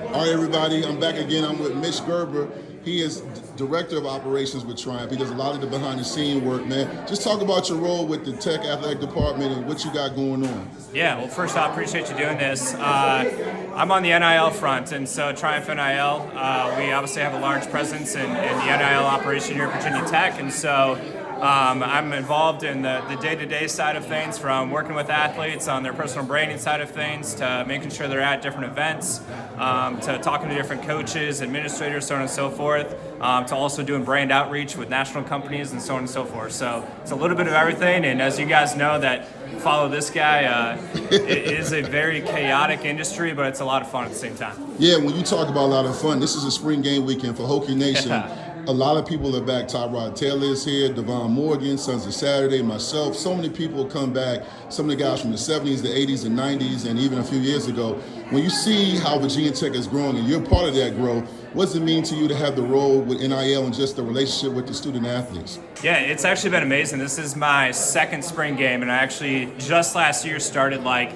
All right, everybody, I'm back again. I'm with Mitch Gerber. He is Director of Operations with Triumph. He does a lot of the behind-the-scene work, man. Just talk about your role with the Tech Athletic Department and what you got going on. Yeah, well, first off, appreciate you doing this. I'm on the NIL front, and so Triumph NIL, we obviously have a large presence in the NIL operation here at Virginia Tech, and so I'm involved in the day-to-day side of things, from working with athletes on their personal branding side of things to making sure they're at different events, to talking to different coaches, administrators, so on and so forth, to also doing brand outreach with national companies and so on and so forth. So it's a little bit of everything, and as you guys know that follow this guy, it is a very chaotic industry, but it's a lot of fun at the same time. Yeah, when you talk about a lot of fun, this is a spring game weekend for Hokie Nation. A lot of people are back. Tyrod Taylor is here, Devon Morgan, Sons of Saturday, myself. So many people come back. Some of the guys from the 70s, the 80s, and 90s, and even a few years ago. When you see how Virginia Tech has grown and you're part of that growth, what does it mean to you to have the role with NIL and just the relationship with the student athletes? Yeah, it's actually been amazing. This is my second spring game, and I actually just last year started like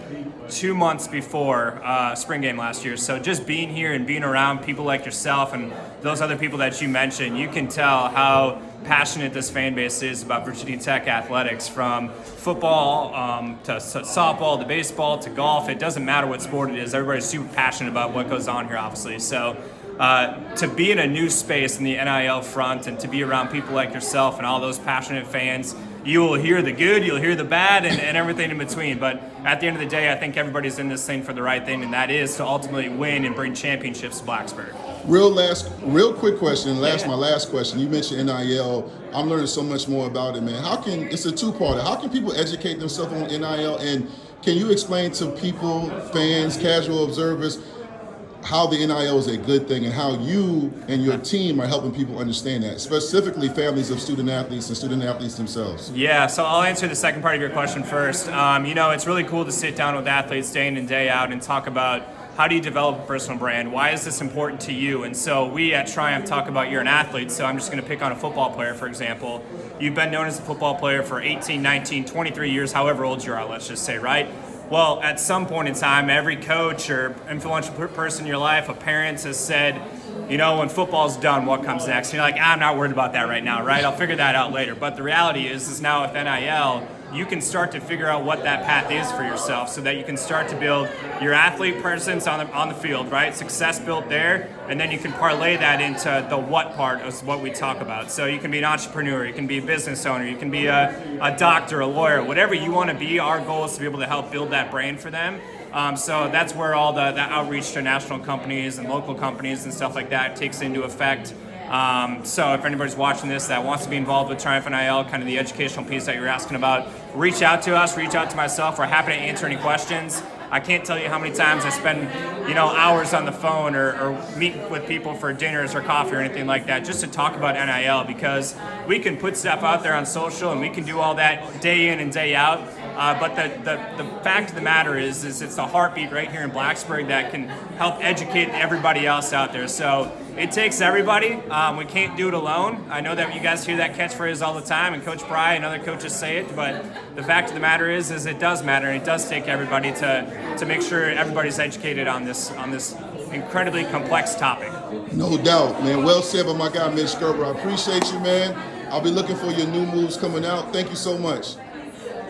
2 months before spring game last year. So just being here and being around people like yourself and those other people that you mentioned, you can tell how passionate this fan base is about Virginia Tech athletics, from football to softball to baseball to golf. It doesn't matter what sport it is. Everybody's super passionate about what goes on here, obviously. So to be in a new space in the NIL front and to be around people like yourself and all those passionate fans, you will hear the good, you'll hear the bad, and everything in between. But at the end of the day, I think everybody's in this thing for the right thing, and that is to ultimately win and bring championships to Blacksburg. Real quick question. My last question. You mentioned NIL. I'm learning so much more about it, man. It's a two-parter. How can people educate themselves on NIL, and can you explain to people, fans, casual observers, how the NIL is a good thing and how you and your team are helping people understand that, specifically families of student athletes and student athletes themselves? Yeah, so I'll answer the second part of your question first. It's really cool to sit down with athletes day in and day out and talk about how do you develop a personal brand? Why is this important to you? And so we at Triumph talk about you're an athlete, so I'm just going to pick on a football player, for example. You've been known as a football player for 18, 19, 23 years, however old you are, let's just say, right? Well, at some point in time, every coach or influential person in your life, a parent, has said, when football's done, what comes next? And you're like, I'm not worried about that right now, right? I'll figure that out later. But the reality is now with NIL, you can start to figure out what that path is for yourself so that you can start to build your athlete presence on the field, right? Success built there, and then you can parlay that into the what part of what we talk about. So you can be an entrepreneur, you can be a business owner, you can be a doctor, a lawyer, whatever you want to be. Our goal is to be able to help build that brand for them. So that's where all the outreach to national companies and local companies and stuff like that takes into effect. So if anybody's watching this that wants to be involved with Triumph NIL, kind of the educational piece that you're asking about, reach out to us, reach out to myself. We're happy to answer any questions. I can't tell you how many times I spend, hours on the phone or meet with people for dinners or coffee or anything like that just to talk about NIL, because we can put stuff out there on social and we can do all that day in and day out. But the fact of the matter is it's the heartbeat right here in Blacksburg that can help educate everybody else out there. So it takes everybody. We can't do it alone. I know that you guys hear that catchphrase all the time, and Coach Bry and other coaches say it, but the fact of the matter is it does matter, and it does take everybody to make sure everybody's educated on this incredibly complex topic. No doubt, man. Well said by my guy, Mitch Gerber. I appreciate you, man. I'll be looking for your new moves coming out. Thank you so much.